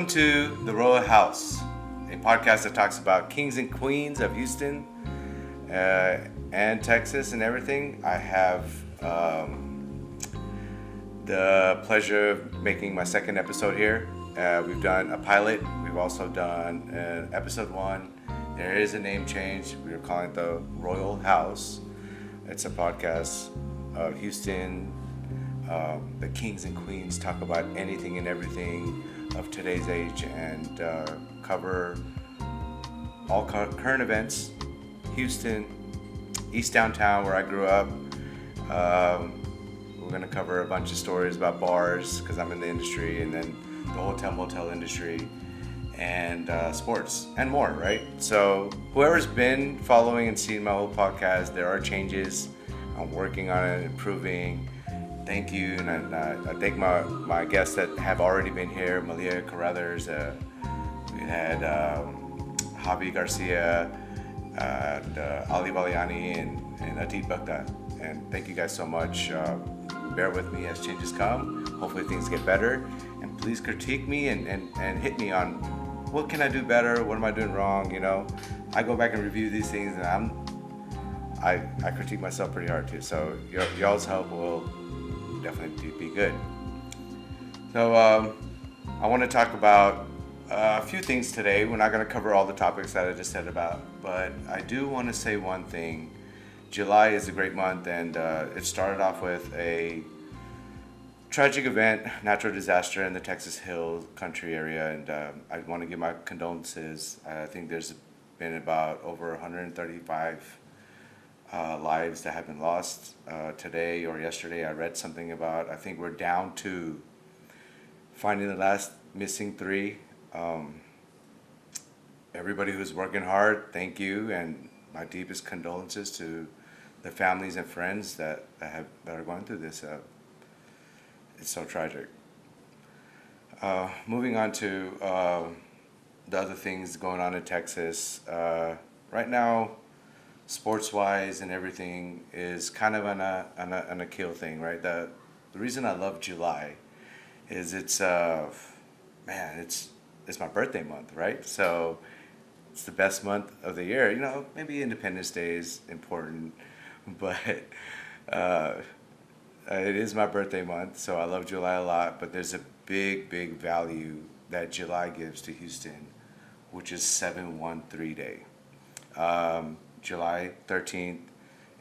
Welcome to the Royal House, a podcast that talks about kings and queens of Houston and Texas and everything. I have the pleasure of making my second episode here. We've done a pilot. We've also done episode 1. There is a name change. We are calling it the Royal House. It's a podcast of Houston. The kings and queens talk about anything and everything of today's age and cover all current events. Houston, East Downtown, where I grew up. We're going to cover a bunch of stories about bars because I'm in the industry, and then the hotel motel industry and sports and more, right? So whoever's been following and seen my old podcast, there are changes. I'm working on it, improving. Thank you, and I thank my guests that have already been here, Malia Carruthers, we had Javi Garcia, and Ali Valiani, and Atit Baghdad. And thank you guys so much. Bear with me as changes come. Hopefully things get better. And please critique me and hit me on what can I do better, what am I doing wrong, you know. I go back and review these things, and I critique myself pretty hard too. So y'all's help will definitely be good. So I want to talk about a few things today. We're not going to cover all the topics that I just said about, but I do want to say one thing. July is a great month, and it started off with a tragic event, natural disaster in the Texas Hill country area, and I want to give my condolences. I think there's been about over 135 lives that have been lost. Today or yesterday I read something about, I think we're down to finding the last missing 3. Everybody who's working hard, thank you, and my deepest condolences to the families and friends that are going through this. It's so tragic. Moving on to the other things going on in Texas. Right now, sports-wise and everything is kind of on a kill thing, right? The reason I love July is it's my birthday month, right? So it's the best month of the year. You know, maybe Independence Day is important, but it is my birthday month, so I love July a lot. But there's a big value that July gives to Houston, which is 713 Day. July 13th.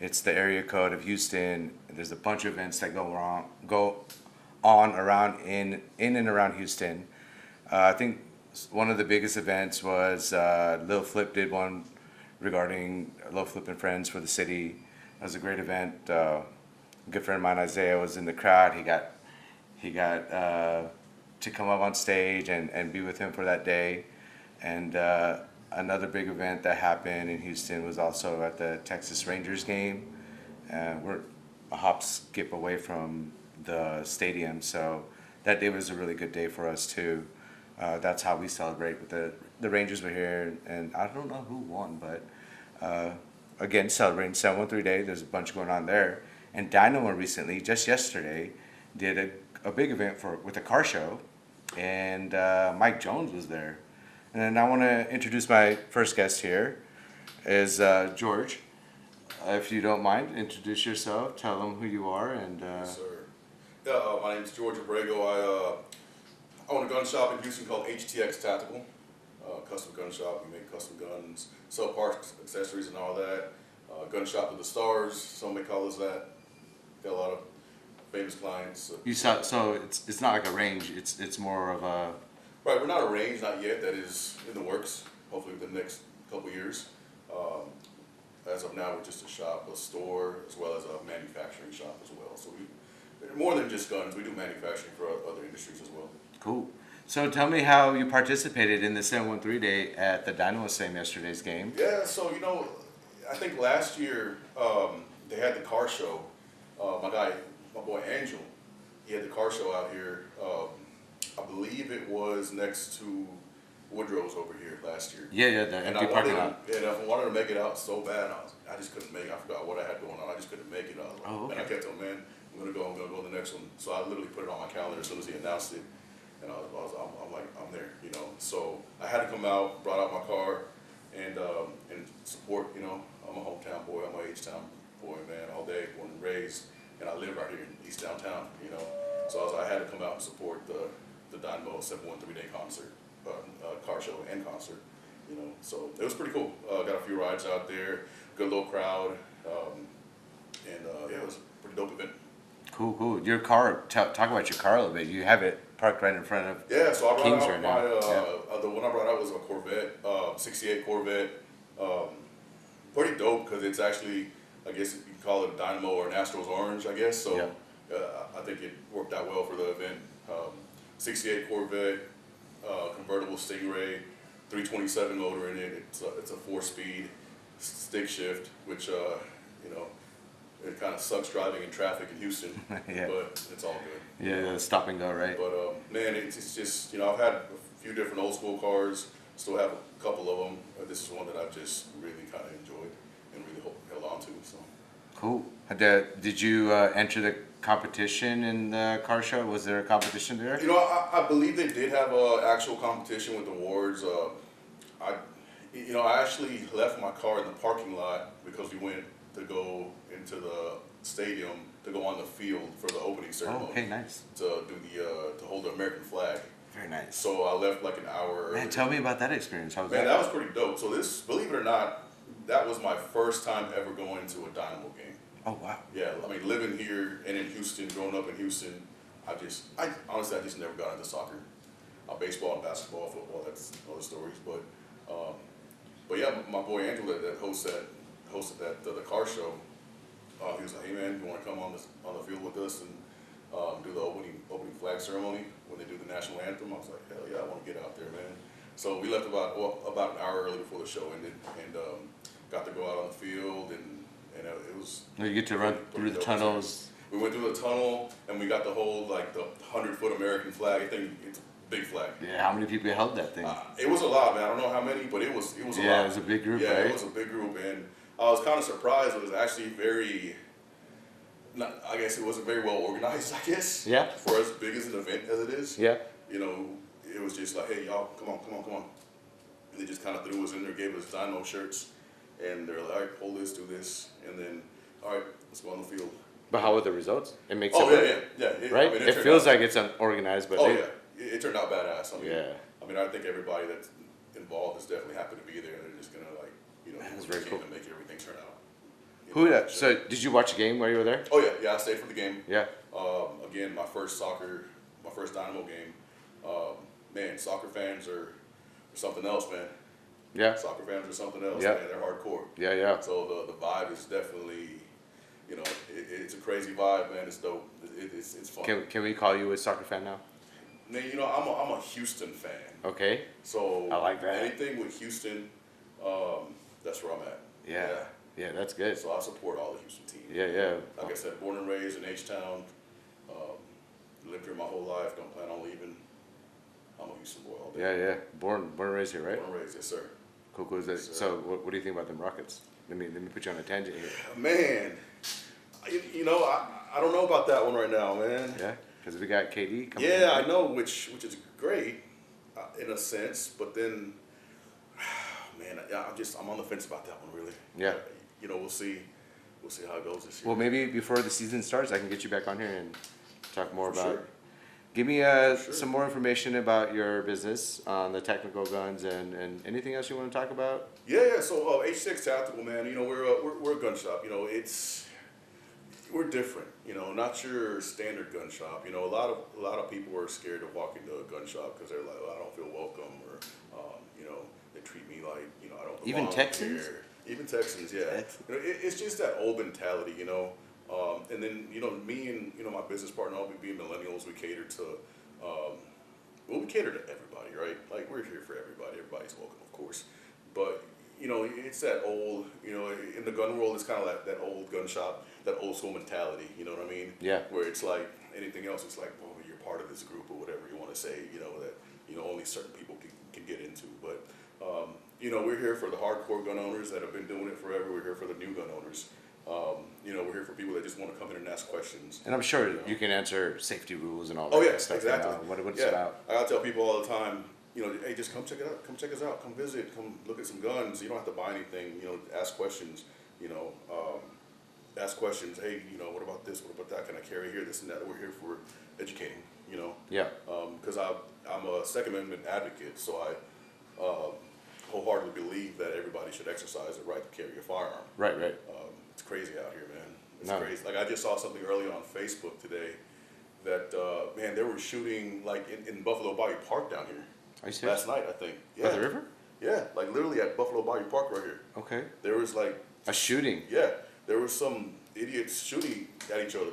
It's the area code of Houston. There's a bunch of events that go on around in and around Houston. I think one of the biggest events was Lil Flip did one regarding Lil Flip and Friends for the city. That was a great event. A good friend of mine, Isaiah, was in the crowd. He got to come up on stage and be with him for that day. And another big event that happened in Houston was also at the Texas Rangers game. We're a hop skip away from the stadium, so that day was a really good day for us too. That's how we celebrate. With the Rangers were here, and I don't know who won, but again, celebrating 713 Day. There's a bunch going on there. And Dynamo recently, just yesterday, did a big event with a car show, and Mike Jones was there. And then I want to introduce my first guest here, is George. If you don't mind, introduce yourself, tell them who you are, and... Yes, sir. Yeah, my name is George Abrego. I own a gun shop in Houston called HTX Tactical, custom gun shop. We make custom guns, sell parts, accessories, and all that. Gun shop with the stars, some may call us that. Got a lot of famous clients. So it's not like a range, it's more of a... Right, we're not a range, not yet. That is in the works, hopefully within the next couple years. As of now, we're just a shop, a store, as well as a manufacturing shop as well. So more than just guns, we do manufacturing for other industries as well. Cool. So tell me how you participated in the 713 Day at the Dynamo Stadium yesterday's game. Yeah, so I think last year they had the car show. My boy Angel, he had the car show out here. I believe it was next to Woodrow's over here last year. Yeah, the empty parking lot. And I wanted to make it out so bad, I just couldn't make it. I forgot what I had going on. I just couldn't make it out. Okay. And I kept telling, man, I'm gonna go to the next one. So I literally put it on my calendar as soon as he announced it. And I'm like, I'm there, had to come out, brought out my car, and support. You know, I'm a hometown boy. I'm a H-town boy, man, all day, born and raised, and I live right here in East Downtown. You know, so I had to come out and support the Dynamo 713 Day concert, car show and concert. You know, so it was pretty cool. Got a few rides out there, good little crowd, and yeah, it was a pretty dope event. Cool, cool. Your car. Talk about your car a little bit. You have it parked right in front of. Yeah, so I brought Kings out right my, now. Yeah. the one I brought out was a Corvette, 68 Corvette. Pretty dope because it's actually, I guess you can call it a Dynamo or an Astros Orange, I guess. So I think it worked out well for the event. 68 Corvette, convertible Stingray, 327 motor in it. It's a 4-speed stick shift, which, you know, it kind of sucks driving in traffic in Houston, Yeah. but it's all good. Yeah, stop and go, right? But man, it's just, you know, I've had a few different old school cars, still have a couple of them. This is one that I've just really kind of enjoyed and really held on to. So Cool. Did you enter the competition in the car show? Was there a competition there? you know, I believe they did have a actual competition with awards. I actually left my car in the parking lot because we went to go into the stadium to go on the field for the opening ceremony. Oh, okay, nice. To do to hold the American flag. Very nice. So I left like an hour early. Man, tell me about that experience. How was Man, that? that was pretty dope. So this, believe it or not, that was my first time ever going to a Dynamo game. Oh, wow. Yeah, I mean, living here and in Houston, growing up in Houston, I honestly, I just never got into soccer. Baseball and basketball, football, that's other stories. But yeah, my boy Angela that hosted the car show, he was like, hey man, you want to come on the field with us and do the opening flag ceremony when they do the national anthem? I was like, hell yeah, I want to get out there, man. So we left about an hour early before the show ended, and got to go out on the field, and it was. You get to run through the tunnels. We went through the tunnel, and we got to hold like the 100-foot American flag. I think it's a big flag. Yeah, how many people held that thing? It was a lot, man. I don't know how many, but it was a lot. Yeah, it was a big group, yeah, right? it was a big group, and I was kind of surprised. It was actually I guess it wasn't very well organized, I guess. Yeah. For as big as an event as it is. Yeah. You know, it was just like, hey, y'all, come on. And they just kind of threw us in there, gave us Dynamo shirts, and they're like, all right, hold this, do this, and then, all right, let's go on the field. But how were the results? It makes Oh, it yeah. right? I mean, it feels like it's unorganized, but yeah, it turned out badass. I mean, yeah. I mean, I think everybody that's involved is definitely happy to be there. They're just gonna do That's what very they cool. can to make everything turn out. So did you watch the game while you were there? Oh yeah, I stayed for the game. Yeah. Again, my first Dynamo game. Man, soccer fans are something else, man. Yeah. Soccer fans are something else, Yeah. man. They're hardcore. Yeah. So the vibe is definitely, it's a crazy vibe, man. It's dope. It's fun. Can we call you a soccer fan now? Man, I'm a Houston fan. Okay. So I like that. Anything with Houston, that's where I'm at. Yeah, that's good. So I support all the Houston teams. Yeah. Like I said, born and raised in H-Town. Lived here my whole life. Don't plan on leaving. I'm a Houston boy all day. Yeah. Born and raised here, right? Born and raised, yes sir. Cool. Yes, sir. So what do you think about them Rockets? Let me put you on a tangent here. Man, I don't know about that one right now, man. Yeah, because we got KD coming. Yeah, I know, which is great in a sense, but then, man, I'm on the fence about that one really. Yeah. We'll see how it goes this year. Well, maybe before the season starts, I can get you back on here and talk more For about. sure. Give me Sure. some more information about your business on the technical guns and anything else you want to talk about. Yeah. So H6 Tactical, man. We're a gun shop. We're different. Not your standard gun shop. A lot of people are scared to walk into a gun shop because they're like, well, I don't feel welcome, or they treat me like I don't belong Even Texans? here. Even Texans, yeah. It's just that old mentality, and then me and my business partner, all we being millennials, we cater to everybody, right? Like we're here for everybody. Everybody's welcome, of course. But it's that old, in the gun world, it's kind of like that old gun shop, that old school mentality. You know what I mean? Yeah. Where it's like anything else, it's like, well, you're part of this group or whatever you want to say. That only certain people can get into. But we're here for the hardcore gun owners that have been doing it forever. We're here for the new gun owners. We're here for people that just want to come in and ask questions. And I'm sure you can answer safety rules and all that Oh yeah, stuff. exactly. What it's yeah. about. I gotta tell people all the time, you know, hey, just come check it out. Come check us out. Come visit. Come look at some guns. You don't have to buy anything. You know, ask questions. You know, ask questions. Hey, you know, what about this? What about that? Can I carry here? This and that. We're here for educating. You know. Yeah. Because I'm a Second Amendment advocate, so I wholeheartedly believe that everybody should exercise the right to carry a firearm. Right. Right. It's crazy out here, man. It's No. crazy. Like I just saw something earlier on Facebook today that man, they were shooting like in Buffalo Bayou Park down here. Are you serious? Last night, I think. By Yeah. the river? Yeah, like literally at Buffalo Bayou Park right here. Okay. There was like A shooting. yeah, there was some idiots shooting at each other.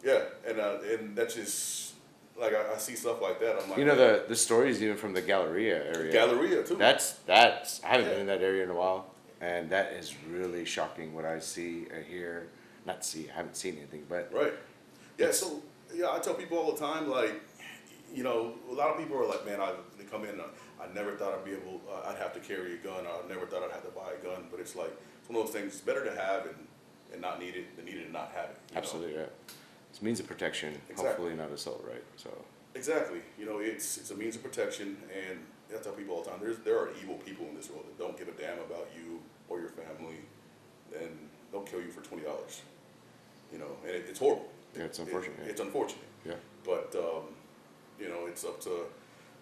Yeah, and that's just like I see stuff like that. I'm like, You know the stories even from the Galleria area. Galleria too. That's I haven't Yeah. been in that area in a while, and that is really shocking what I see or hear. Not see, I haven't seen anything, but Right. Yeah. So yeah, I tell people all the time, like, you know, a lot of people are like, man, they come in. I never thought I'd be able. I'd have to carry a gun. I never thought I'd have to buy a gun. But it's like it's one of those things. It's better to have and not need it than need it and not have it. You know? absolutely, yeah. It's a means of protection, Exactly. hopefully not assault, right? So Exactly. You know, it's a means of protection, and I tell people all the time, there are evil people in this world that don't give a damn about you or your family, and they'll kill you for $20. You know, and it's horrible. yeah, it's unfortunate. It's unfortunate. Yeah. But you know, it's up to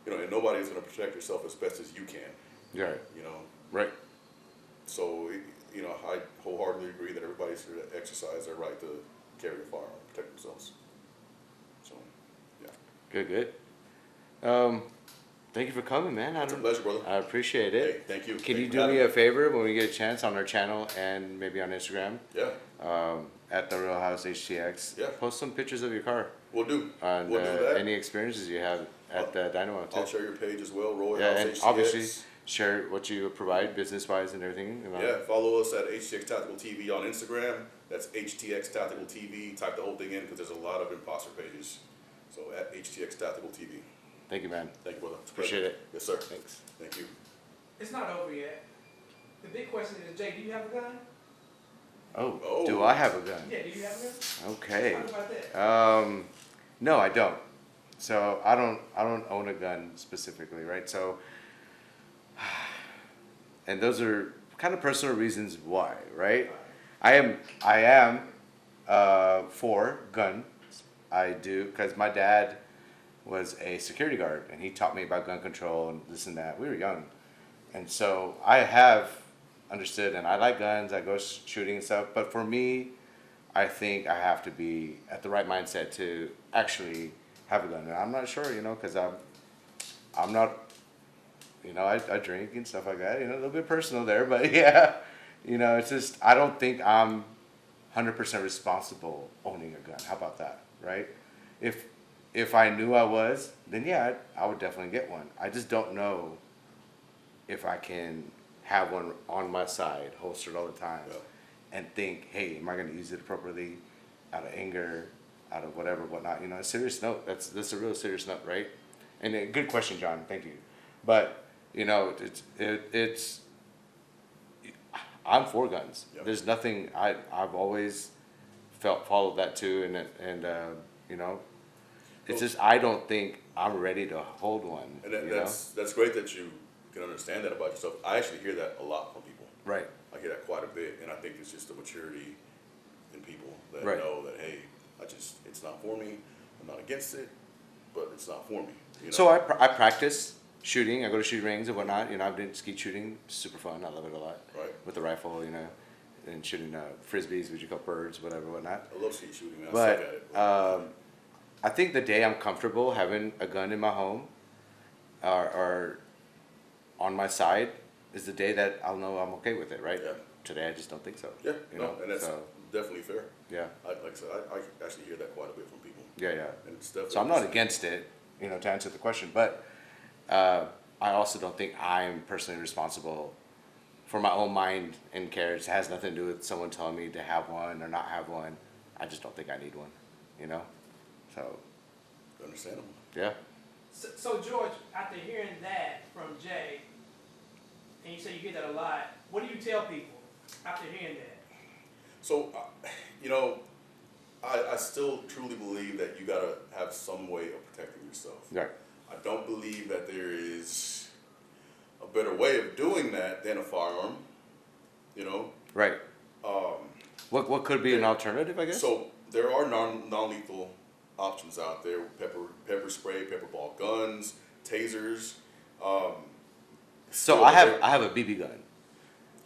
and nobody is going to protect yourself as best as you can. Yeah. Right. You know, Right. so I wholeheartedly agree that everybody should exercise their right to carry a firearm, protect themselves. So, yeah, Good. Good. Thank you for coming, man. it's a pleasure, brother. I appreciate Hey, it. thank you. Can Thank you for do having me a favor when we get a chance on our channel and maybe on Instagram, Yeah, at the Real House HTX? Yeah. Post some pictures of your car we'll do. and We'll do that. any experiences you have at the Dynamo too. I'll share your page as well, Roy Yeah, House and HTX. obviously share what you provide business-wise and everything. You know? Yeah, follow us at HTX Tactical TV on Instagram. That's HTX Tactical TV. Type the whole thing in because there's a lot of imposter pages. So at HTX Tactical TV. Thank you, man. Thank you, brother. It's a Appreciate pleasure. it. Yes, sir. Thanks. Thank you. It's not over yet. The big question is, Jay, do you have a gun? Oh, Oh. do I have a gun? Yeah, do you have a gun? Okay. Talk about that. No, I don't. So I don't own a gun specifically, right? So, and those are kind of personal reasons why, right? I am for guns. I do because my dad was a security guard and he taught me about gun control and this and that. We were young, and so I have understood and I like guns. I go shooting and stuff, but for me, I think I have to be at the right mindset to actually have a gun. And I'm not sure, because I'm not, I drink and stuff like that, a little bit personal there, but yeah, it's just, I don't think I'm 100% responsible owning a gun. How about that, right? If I knew I was, then yeah, I would definitely get one. I just don't know if I can have one on my side, holstered all the time, Yeah. and think, hey, am I going to use it appropriately, out of anger, out of whatever, whatnot? A serious note. That's a real serious note, right? And a good question, John. Thank you. But it's I'm for guns. Yeah. There's nothing I've always followed that too, and it's just I don't think I'm ready to hold one. And that's great that you can understand that about yourself. I actually hear that a lot from people. Right. I hear that quite a bit, and I think it's just a maturity in people that Right. know that, hey, it's not for me. I'm not against it, but it's not for me. So I practice shooting. I go to shooting ranges and whatnot. I've been skeet shooting. Super fun. I love it a lot. Right. With the rifle, and shooting frisbees, which you call birds, whatever, whatnot. I love skeet shooting, man. I suck at it. But I think the day I'm comfortable having a gun in my home, or on my side, is the day that I'll know I'm okay with it. Right. Yeah. Today I just don't think so. Yeah, and that's so, definitely fair. yeah. Like I said, I actually hear that quite a bit from people. Yeah. Yeah. And it's definitely So I'm not against it, to answer the question, but I also don't think I'm personally responsible for my own mind and carriage. It has nothing to do with someone telling me to have one or not have one. I just don't think I need one, So, Understandable. yeah. So George, after hearing that from Jay, and you say you hear that a lot, what do you tell people after hearing that? So, I still truly believe that you gotta have some way of protecting yourself. Right. I don't believe that there is a better way of doing that than a firearm. You know, Right. um, What could be an alternative, I guess? so there are non-lethal options out there: pepper spray, pepper ball guns, tasers. Um, So still, I have they're- I have a BB gun,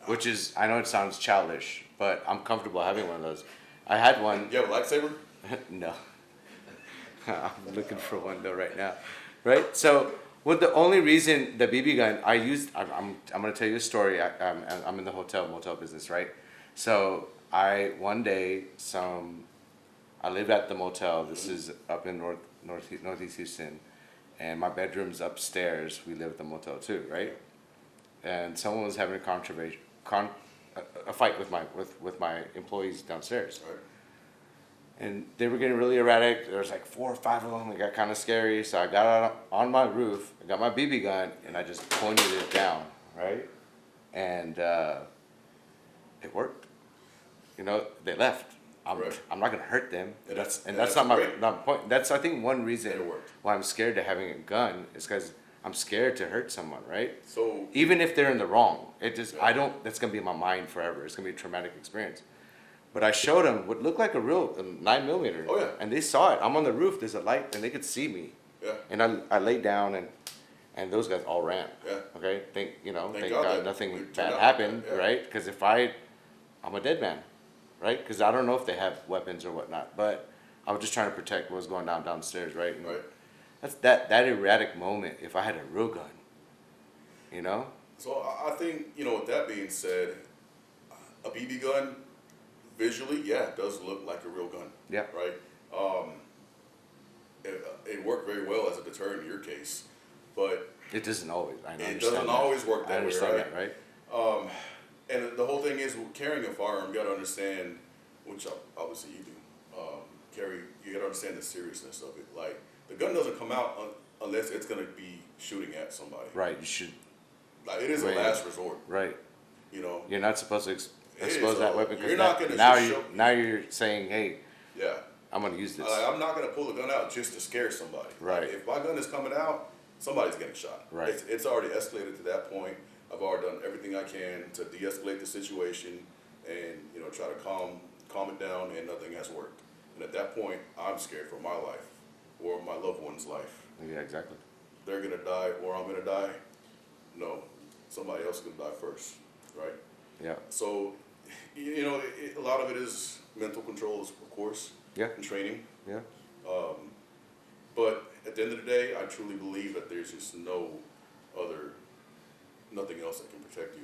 which is, I know it sounds childish, but I'm comfortable having one of those. I had one. You have a lightsaber? No. I'm looking for one though right now, right? So, well, the only reason the BB gun I used, I'm gonna tell you a story. I'm in the motel business, right? So one day I live at the motel. This is up in northeast Houston, and my bedroom's upstairs. We live at the motel too, right? And someone was having a fight with my employees downstairs. Right. And they were getting really erratic. There was like 4 or 5 of them. It got kind of scary. So I got out on my roof, I got my BB gun, and I just pointed it down, right? And it worked. You know, they left. Right. I'm not gonna hurt them. And That's that's not my great. point. That's, I think, one reason It worked. why I'm scared to having a gun is because I'm scared to hurt someone, right? So Even if they're in the wrong, Yeah. I don't. That's gonna be in my mind forever. It's gonna be a traumatic experience. But I showed them what looked like a real 9mm. Oh, yeah. And they saw it. I'm on the roof. There's a light, and they could see me. yeah, And I laid down, and those guys all ran. yeah. Okay. Thank Thank God God that nothing we turned bad out, happened, yeah. right? Because I'm a dead man, right? Because I don't know if they have weapons or whatnot. But I was just trying to protect what was going downstairs, right? And Right. that's that erratic moment. If I had a real gun, you know. So I think, with that being said, a BB gun, visually, yeah, it does look like a real gun. Yeah. Right. It worked very well as a deterrent in your case, but It doesn't always. I it understand doesn't that. always work I that way, understand right? that, right? And the whole thing is, with carrying a firearm, you got to understand, which obviously you do, you got to understand the seriousness of it. Like, the gun doesn't come out unless it's going to be shooting at somebody. Right. You should. Like, it is Right. a last resort, Right. You're You're not supposed to It expose is, that though. weapon because You're not gonna now just you show- now you're saying, hey, Yeah. I'm gonna use this. I'm not going to pull the gun out just to scare somebody. Right. Like, if my gun is coming out, somebody's getting shot. Right. It's already escalated to that point. I've already done everything I can to de-escalate the situation and, try to calm it down, and nothing has worked. And at that point, I'm scared for my life or my loved one's life. Yeah, exactly. They're going to die or I'm going to die. No, somebody else is going to die first, right? Yeah. So, a lot of it is mental controls, of course, Yeah. and training. Yeah. But at the end of the day, I truly believe that there's just nothing else that can protect you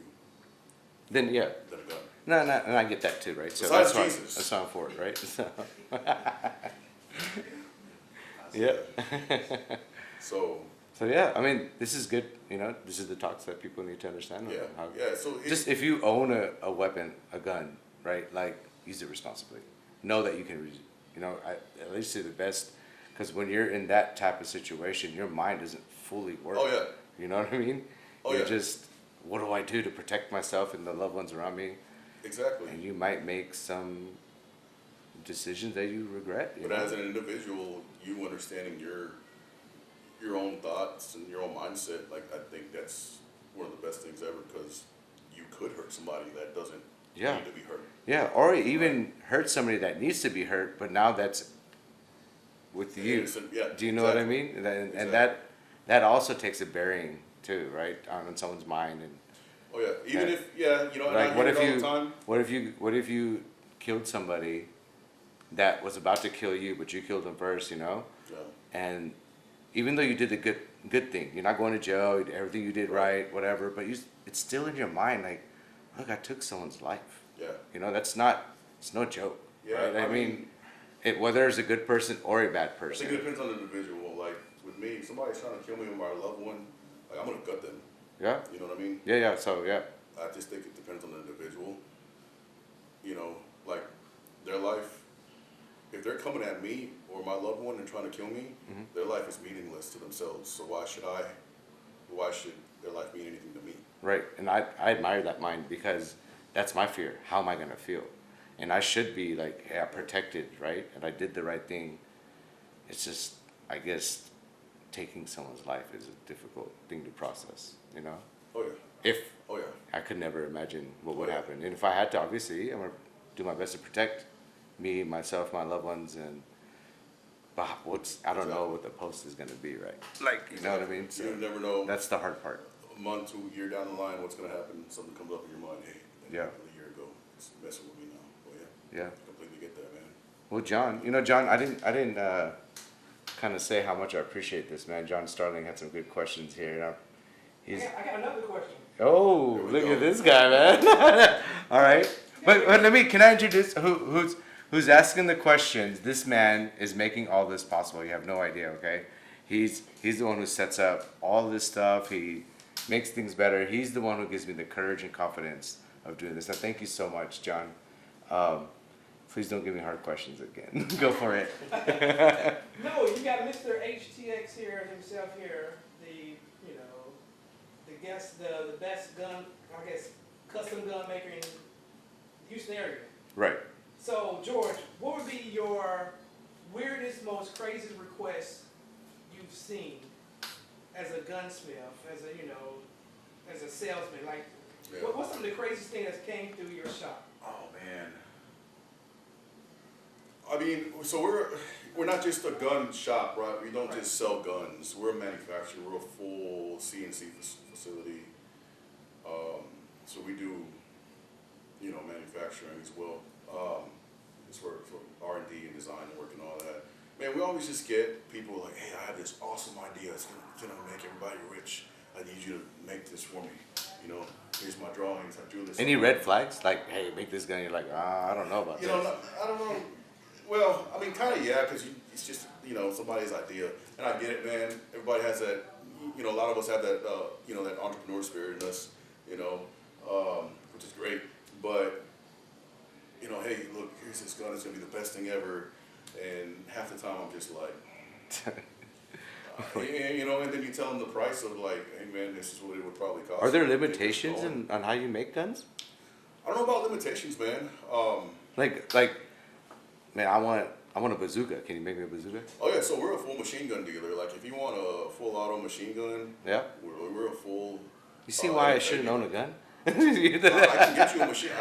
Then yeah. than a gun. No, and I get that too, right? So Besides that's Jesus. that's why I'm for it, right? So, yeah. So, So yeah, I mean, this is good. This is the talks that people need to understand. yeah, How, yeah. So just if you own a weapon, a gun, right? Like, use it responsibly. Know that you can, at least to the best. Because when you're in that type of situation, your mind doesn't fully work. Oh, yeah. You know what I mean? Oh, You're yeah. just, what do I do to protect myself and the loved ones around me? Exactly. And you might make some decisions that you regret. But as an individual, you understanding your own thoughts and your own mindset, like, I think that's one of the best things ever, because you could hurt somebody that doesn't Yeah. need to be hurt. Yeah, or even hurt somebody that needs to be hurt, but now that's with you. Innocent, yeah, Do you know what I exactly. mean? And Exactly. that also takes a bearing too, right, on someone's mind. And Oh yeah, even Yeah. if and like, I what hear if it all you the time. what if you killed somebody that was about to kill you, but you killed them first, Yeah. And even though you did the good thing, you're not going to jail, everything you did right, whatever, but it's still in your mind, like, look, I took someone's life. Yeah. It's no joke. Yeah, Right? I I mean, whether it's a good person or a bad I think it person. depends on the individual. Like with me, if somebody's trying to kill me or my loved one, like, I'm gonna gut them. Yeah. You know what I mean? Yeah. So yeah. I just think it depends on the individual. Like their life. If they're coming at me or my loved one and trying to kill me, Mm-hmm. their life is meaningless to themselves. So why should their life mean anything to me? Right. And I admire that mind, because that's my fear. How am I gonna feel? And I should be like, yeah, protected, right? And I did the right thing. It's just, I guess, taking someone's life is a difficult thing to process, you know? Oh yeah. If Oh yeah. I could never imagine what would Oh, yeah. happen. And if I had to, obviously, I'm going to do my best to protect me, myself, my loved ones, and but I don't know what the post is going to be, right? Like, you know what I mean? So You never know. that's the hard part. A month to a year down the line, what's gonna happen? Something comes up in your mind. Hey, that Yeah. happened a year ago. It's messing with me now. But yeah, Yeah. I completely get that, man. Well, John, John, I didn't kind of say how much I appreciate this, man. John Starling had some good questions here. I got another question. Oh, Here we look go. at this guy, man. All right. But can I introduce who's asking the questions? This man is making all this possible. You have no idea, okay? He's the one who sets up all this stuff. He makes things better. He's the one who gives me the courage and confidence of doing this. Now, thank you so much, John. Please don't give me hard questions again. Go for it. No, you got Mr. HTX here himself here, the guest, the best gun, I guess, custom gun maker in the Houston area. Right. So, George, what would be your weirdest, most craziest request you've seen as a gunsmith, as a salesman? Like, Yeah. what's some of the craziest thing that's came through your shop? Oh man. I mean, so we're not just a gun shop, right? We don't just sell guns. We're a manufacturer. We're a full CNC facility. So we do, manufacturing as well. It's for R&D and design and work and all that. Man, we always just get people like, hey, I have this awesome idea. It's gonna make everybody rich. I need you to make this for me. Here's my drawings. I drew this. Any red flags? Like, hey, make this gun. You're like, I don't know about this. I don't know. Well, I mean, kind of, yeah, because it's just, somebody's idea. And I get it, man. Everybody has that, a lot of us have that, that entrepreneur spirit in us, which is great. But, hey, look, here's this gun. It's going to be the best thing ever. And half the time I'm just like, and then you tell them the price of like, hey, man, this is what it would probably cost. Are there limitations on how you make guns? I don't know about limitations, man. Man, I want a bazooka. Can you make me a bazooka? Oh yeah, so we're a full machine gun dealer. Like if you want a full auto machine gun, Yeah. we're a full. You see why I shouldn't own a gun? I can get you a machine.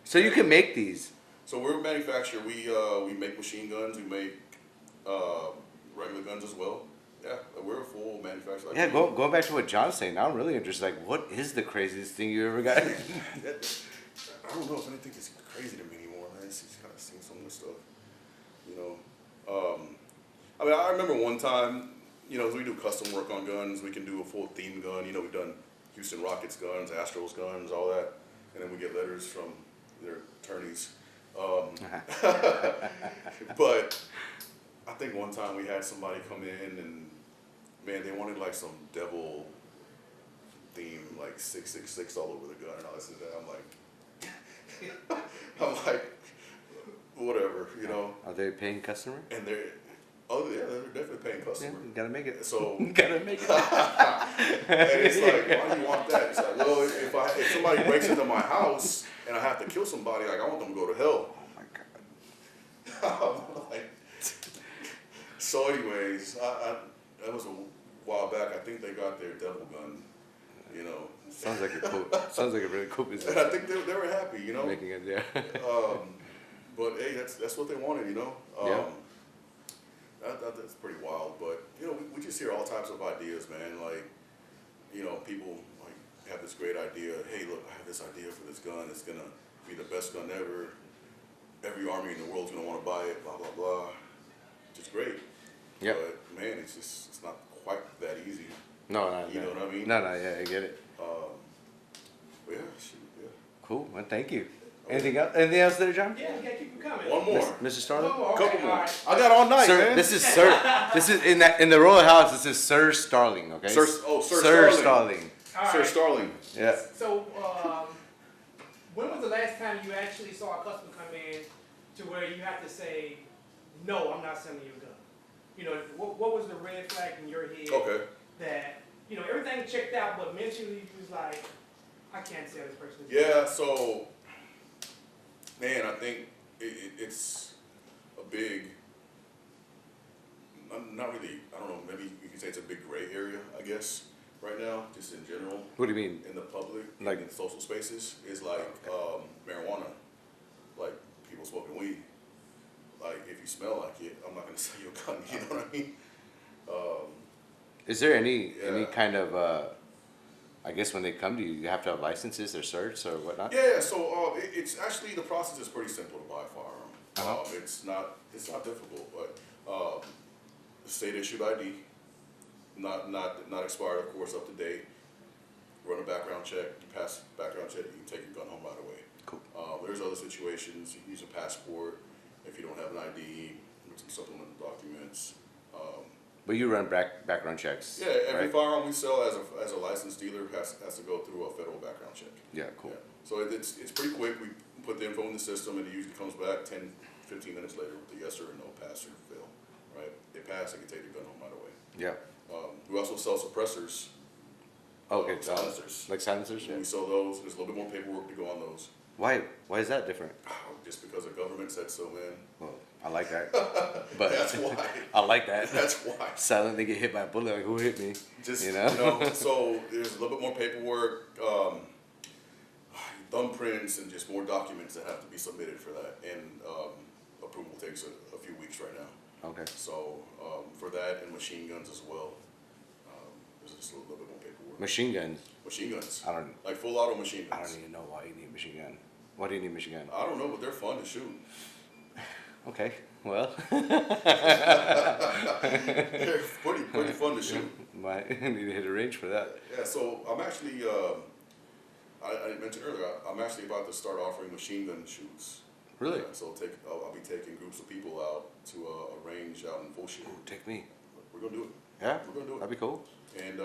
So you can make these. So we're a manufacturer. We make machine guns. We make regular guns as well. Yeah, we're a full manufacturer. Yeah, going back to what John's saying, now I'm really interested. Like, what is the craziest thing you ever got? I don't know if anything is crazy to me anymore, man. It's just kind of seen some of this stuff, I mean, I remember one time, we do custom work on guns. We can do a full theme gun. We've done Houston Rockets guns, Astros guns, all that, and then we get letters from their attorneys. But I think one time we had somebody come in and, man, they wanted like some devil theme, like 666 all over the gun and all this and that. I'm like, whatever, Are they a paying customer? And they're definitely paying customer. Yeah, gotta make it. So Gotta make it. and it's like, why do you want that? It's like, well, if somebody breaks into my house and I have to kill somebody, like I want them to go to hell. Oh my God. Like, so anyways, that was a while back. I think they got their devil gun, Sounds like a really cool business. And I think they were happy, Making it, yeah. But hey, that's what they wanted, Yeah. That's pretty wild. But we just hear all types of ideas, man. Like, people like have this great idea. Hey, look, I have this idea for this gun. It's gonna be the best gun ever. Every army in the world's gonna want to buy it. Blah blah blah. Which is great. Yeah. But man, it's not quite that easy. No, You know what I mean? No, yeah, I get it. But yeah, shoot, yeah. Cool. Well, thank you. Anything else? Anything else there, John? Yeah, we gotta keep it coming. One more. Mr. Starling? Oh, okay, Couple more. all right. I got all night, Sir, man. this is Sir. This is in the royal house. This is Sir Starling. Okay. Sir Sir Starling. Starling. All Sir right. Starling. Yeah. So, when was the last time you actually saw a customer come in to where you have to say, no, I'm not selling you a gun? What was the red flag in your head Okay. that, everything checked out, but mentally you was like, I can't sell this person this Yeah, so, man, I think it's a big, not really, I don't know, maybe you could can say it's a big gray area, I guess, right now, just in general. What do you mean? In the public, Like- in social spaces, is like marijuana, like people smoking weed. Like if you smell like it, I'm not gonna sell you a gun. You know what I mean? Is there any Yeah. kind of I guess when they come to you, you have to have licenses or certs or whatnot? Yeah. So it's actually the process is pretty simple to buy a firearm. Uh-huh. It's not difficult, but state issued ID, not expired, of course, up to date. Run a background check. You pass the background check, you can take your gun home right away. Cool. There's other situations. You can use a passport if you don't have an ID with some supplemental documents. But you run background checks. Yeah, every right? firearm we sell as a licensed dealer has to go through a federal background check. Yeah, cool. Yeah. So it's pretty quick. We put the info in the system, and it usually comes back 10, 15 minutes later with a yes or a no, pass or fail. Right? They pass, they can take your gun home right away. Yeah. We also sell suppressors. Okay. Silencers. Like silencers, yeah. When we sell those, there's a little bit more paperwork to go on those. Why is that different? Just because the government said so, man. Well, I like that. But That's why. I like that. That's why. Silent, they get hit by a bullet. Like, who hit me? Just you know? So there's a little bit more paperwork, thumbprints, and just more documents that have to be submitted for that. And approval takes a few weeks right now. Okay. So for that and machine guns as well, there's just a little bit more paperwork. Machine guns. Machine guns, I don't. like full auto machine I guns. don't even know why you need a machine gun. Why do you need a machine gun? I don't know, but they're fun to shoot. Okay. Well, They're pretty fun to shoot. might need to hit a range for that. Yeah, so I'm actually, I mentioned earlier, I'm actually about to start offering machine gun shoots. Really? Yeah, so I'll be taking groups of people out to a range out in Full Ooh, take me. We're gonna do it. Yeah. We're gonna do it. That'd be cool. And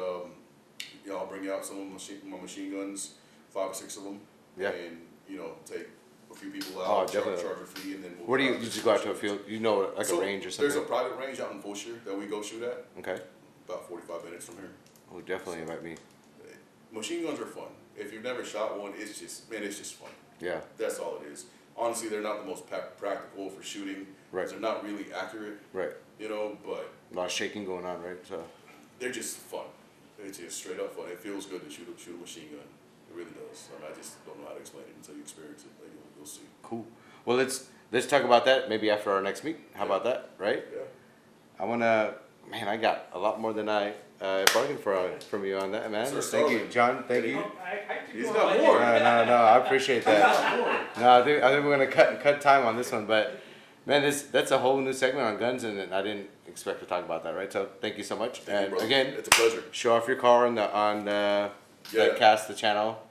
I'll bring out some of my machine guns, 5 or 6 of them. Yeah. And take a few people Oh, out, definitely. charge a fee, and then we'll Where do you out just to go out to a shoot. field? You know, like So a range or there's something. a private range out in Fulshire that we go shoot at, Okay. about 45 minutes from here. Oh, definitely invite me. Machine guns are fun. If you've never shot one, it's just fun. Yeah. That's all it is. Honestly, they're not the most practical for shooting. Right. They're not really accurate, Right. but A lot of shaking going on, right? So. they're just fun. It's just straight up fun. It feels good to shoot a machine gun. It really does. I just don't know how to explain it until you experience it. But you'll see. Cool. Well, let's talk about that maybe after our next meet. How about that, right? Yeah. I wanna, man, I got a lot more than I bargained from you on that, man. Sir Thank you, Sullivan. John. Thank you. He's got more. No, I appreciate that. No, I think we're gonna cut time on this one, but man, that's a whole new segment on guns, and I didn't expect to talk about that, right? So thank you so much. Thank you, And brother. again, It's a pleasure. show off your car on Yeah. the cast, the channel,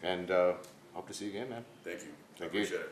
and hope to see you again, man. Thank you. Thank I you. appreciate it.